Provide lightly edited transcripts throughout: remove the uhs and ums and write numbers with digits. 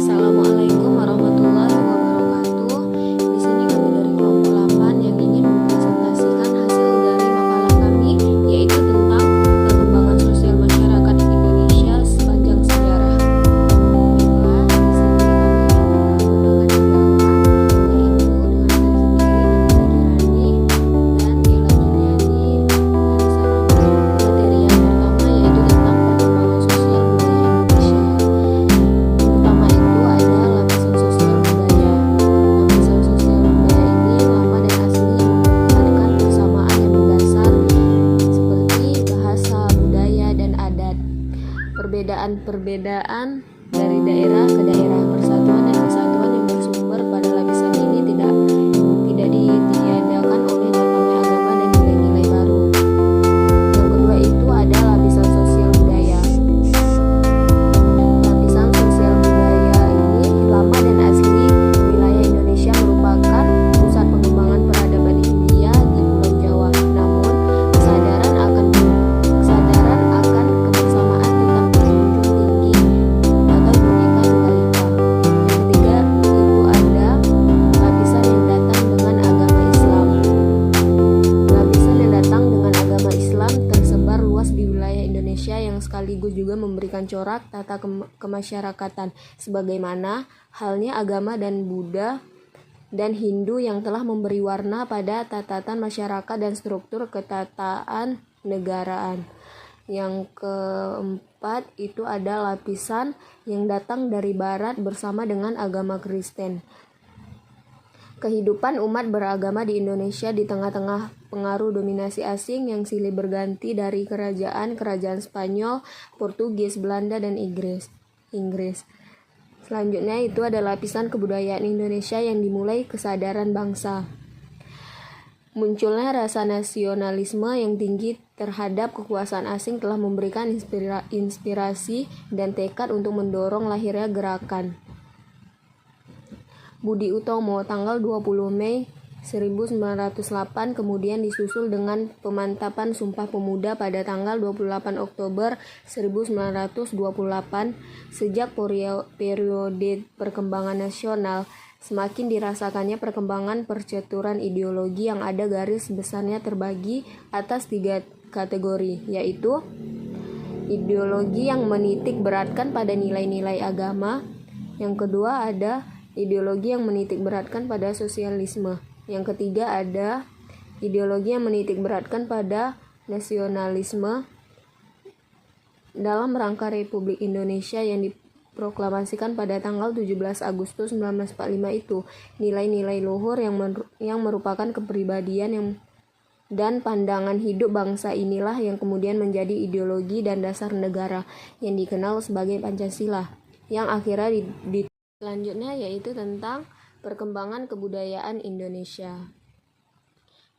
Assalamualaikum warahmatullahi wabarakatuh. Di sini kami dari kelompok 8 yang ingin mempresentasikan hasil dari makalah kami, yaitu tentang perkembangan sosial masyarakat Indonesia sepanjang sejarah. Baiklah, di sini kami perkembangan yang pertama, yaitu dengan saya sendiri, Nabila Kirani dan Ella Juniani dan Sarah. Materi yang pertama yaitu tentang perkembangan sosial budaya Indonesia. Pertama itu ada lapisan sosial budaya. Lapisan sosial budaya ini lama dan asli yang memperlihatkan persamaan yang mendasar seperti bahasa, budaya, dan adat. Perbedaan-perbedaan dari daerah ke daerah, persatuan dan kesatuan yang bersumber pada lapisan ini tidak ditiadakan oleh datangnya agama dan nilai-nilai baru. Yang kedua itu ada lapisan sosial budaya. Lapisan sosial budaya ini lama dan asli. Wilayah Indonesia merupakan pusat pengembangan peradaban Hindia di Pulau Jawa. Namun, kesadaran akan kebersamaan tetap menjunjung tinggi atau Bhinneka Tunggal Ika. Yang ketiga itu ada lapisan yang datang dengan agama Islam. Lapisan yang datang dengan agama Islam tersebar luas di wilayah Indonesia yang sekaligus juga memberikan corak tata kemasyarakatan, sebagaimana halnya agama dan Buddha dan Hindu yang telah memberi warna pada tatanan masyarakat dan struktur ketataan negaraan. Yang keempat itu ada lapisan yang datang dari Barat bersama dengan agama Kristen. Kehidupan umat beragama di Indonesia di tengah-tengah pengaruh dominasi asing yang silih berganti dari kerajaan Spanyol, Portugis, Belanda, dan Inggris. Selanjutnya itu ada lapisan kebudayaan Indonesia yang dimulai kesadaran bangsa. Munculnya rasa nasionalisme yang tinggi terhadap kekuasaan asing telah memberikan inspirasi dan tekad untuk mendorong lahirnya gerakan Budi Utomo tanggal 20 Mei 1908, kemudian disusul dengan pemantapan Sumpah Pemuda pada tanggal 28 Oktober 1928. Sejak periode perkembangan nasional, semakin dirasakannya perkembangan percaturan ideologi yang ada garis besarnya terbagi atas 3 kategori, yaitu ideologi yang menitik beratkan pada nilai-nilai agama. Yang kedua ada ideologi yang menitik beratkan pada sosialisme. Yang ketiga ada ideologi yang menitik beratkan pada nasionalisme. Dalam rangka Republik Indonesia yang diproklamasikan pada tanggal 17 Agustus 1945 itu, nilai-nilai luhur yang merupakan kepribadian dan pandangan hidup bangsa inilah yang kemudian menjadi ideologi dan dasar negara yang dikenal sebagai Pancasila, yang akhirnya selanjutnya yaitu tentang perkembangan kebudayaan Indonesia.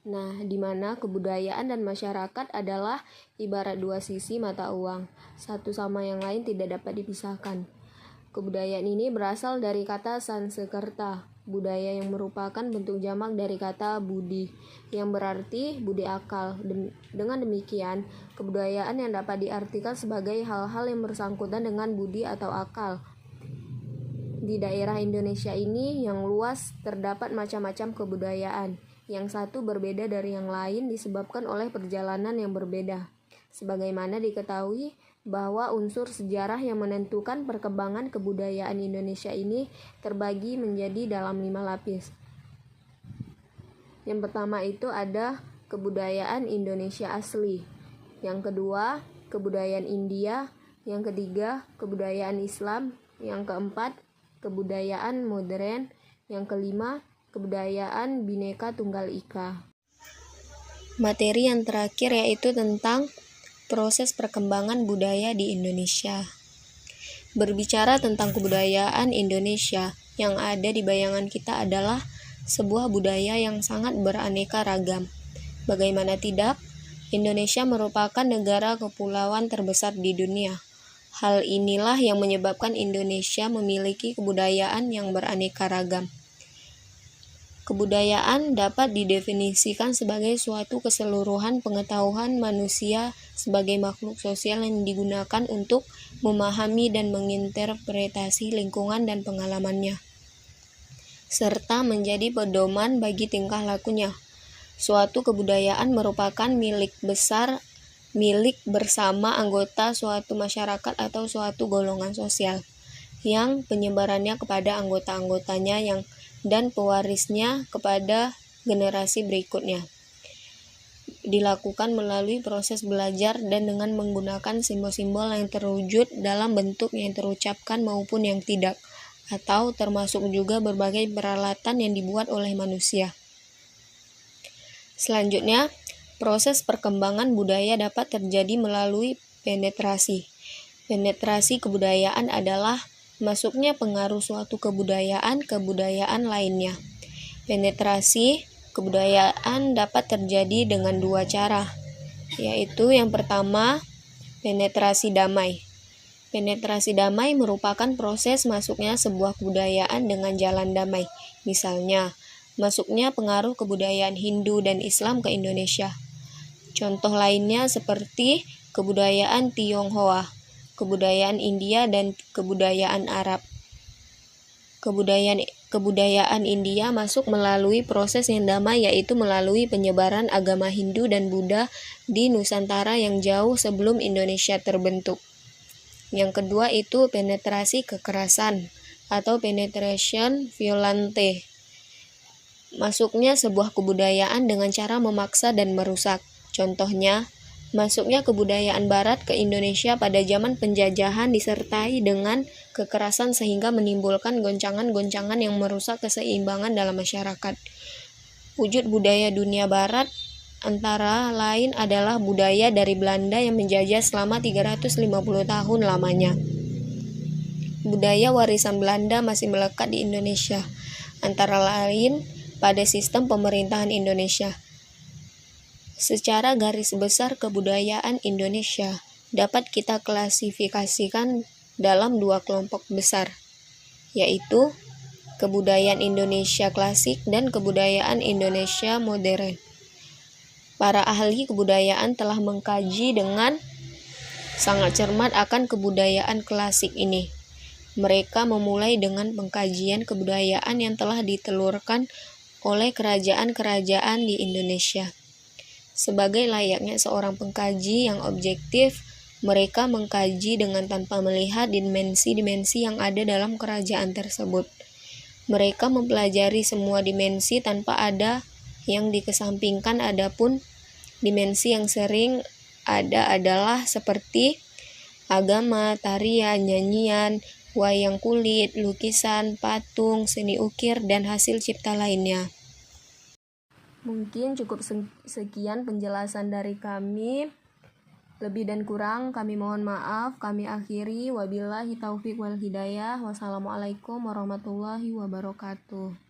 Nah, di mana kebudayaan dan masyarakat adalah ibarat dua sisi mata uang, satu sama yang lain tidak dapat dipisahkan. Kebudayaan ini berasal dari kata Sanskerta, budaya yang merupakan bentuk jamak dari kata budi, yang berarti budi akal. Dengan demikian, kebudayaan yang dapat diartikan sebagai hal-hal yang bersangkutan dengan budi atau akal. Di daerah Indonesia ini yang luas terdapat macam-macam kebudayaan. Yang satu berbeda dari yang lain disebabkan oleh perjalanan yang berbeda. Sebagaimana diketahui bahwa unsur sejarah yang menentukan perkembangan kebudayaan Indonesia ini terbagi menjadi dalam 5 lapis. Yang pertama itu ada kebudayaan Indonesia asli. Yang kedua, kebudayaan India. Yang ketiga, kebudayaan Islam. Yang keempat, kebudayaan modern. Yang kelima, kebudayaan Bhinneka Tunggal Ika. Materi yang terakhir yaitu tentang proses perkembangan budaya di Indonesia. Berbicara tentang kebudayaan Indonesia, yang ada di bayangan kita adalah sebuah budaya yang sangat beraneka ragam. Bagaimana tidak, Indonesia merupakan negara kepulauan terbesar di dunia. Hal inilah yang menyebabkan Indonesia memiliki kebudayaan yang beraneka ragam. Kebudayaan dapat didefinisikan sebagai suatu keseluruhan pengetahuan manusia sebagai makhluk sosial yang digunakan untuk memahami dan menginterpretasi lingkungan dan pengalamannya, serta menjadi pedoman bagi tingkah lakunya. Suatu kebudayaan merupakan milik bersama anggota suatu masyarakat atau suatu golongan sosial, yang penyebarannya kepada anggota-anggotanya dan pewarisnya kepada generasi berikutnya dilakukan melalui proses belajar dan dengan menggunakan simbol-simbol yang terwujud dalam bentuk yang terucapkan maupun yang tidak, atau termasuk juga berbagai peralatan yang dibuat oleh manusia. Selanjutnya, proses perkembangan budaya dapat terjadi melalui penetrasi. Penetrasi kebudayaan adalah masuknya pengaruh suatu kebudayaan lainnya. Penetrasi kebudayaan dapat terjadi dengan dua cara, yaitu yang pertama, penetrasi damai. Penetrasi damai merupakan proses masuknya sebuah kebudayaan dengan jalan damai. Misalnya, masuknya pengaruh kebudayaan Hindu dan Islam ke Indonesia. Contoh lainnya seperti kebudayaan Tionghoa, kebudayaan India, dan kebudayaan Arab. Kebudayaan India masuk melalui proses yang damai, yaitu melalui penyebaran agama Hindu dan Buddha di Nusantara yang jauh sebelum Indonesia terbentuk. Yang kedua itu penetrasi kekerasan atau penetration violente. Masuknya sebuah kebudayaan dengan cara memaksa dan merusak. Contohnya, masuknya kebudayaan Barat ke Indonesia pada zaman penjajahan disertai dengan kekerasan sehingga menimbulkan goncangan-goncangan yang merusak keseimbangan dalam masyarakat. Wujud budaya dunia Barat antara lain adalah budaya dari Belanda yang menjajah selama 350 tahun lamanya. Budaya warisan Belanda masih melekat di Indonesia, antara lain pada sistem pemerintahan Indonesia. Secara garis besar kebudayaan Indonesia dapat kita klasifikasikan dalam dua kelompok besar, yaitu kebudayaan Indonesia klasik dan kebudayaan Indonesia modern. Para ahli kebudayaan telah mengkaji dengan sangat cermat akan kebudayaan klasik ini. Mereka memulai dengan pengkajian kebudayaan yang telah ditelurkan oleh kerajaan-kerajaan di Indonesia. Sebagai layaknya seorang pengkaji yang objektif, mereka mengkaji dengan tanpa melihat dimensi-dimensi yang ada dalam kerajaan tersebut. Mereka mempelajari semua dimensi tanpa ada yang dikesampingkan. Adapun dimensi yang sering ada adalah seperti agama, tarian, nyanyian, wayang kulit, lukisan, patung, seni ukir, dan hasil cipta lainnya. Mungkin cukup sekian penjelasan dari kami. Lebih dan kurang kami mohon maaf. Kami akhiri. Wabillahi taufiq wal hidayah. Wassalamualaikum warahmatullahi wabarakatuh.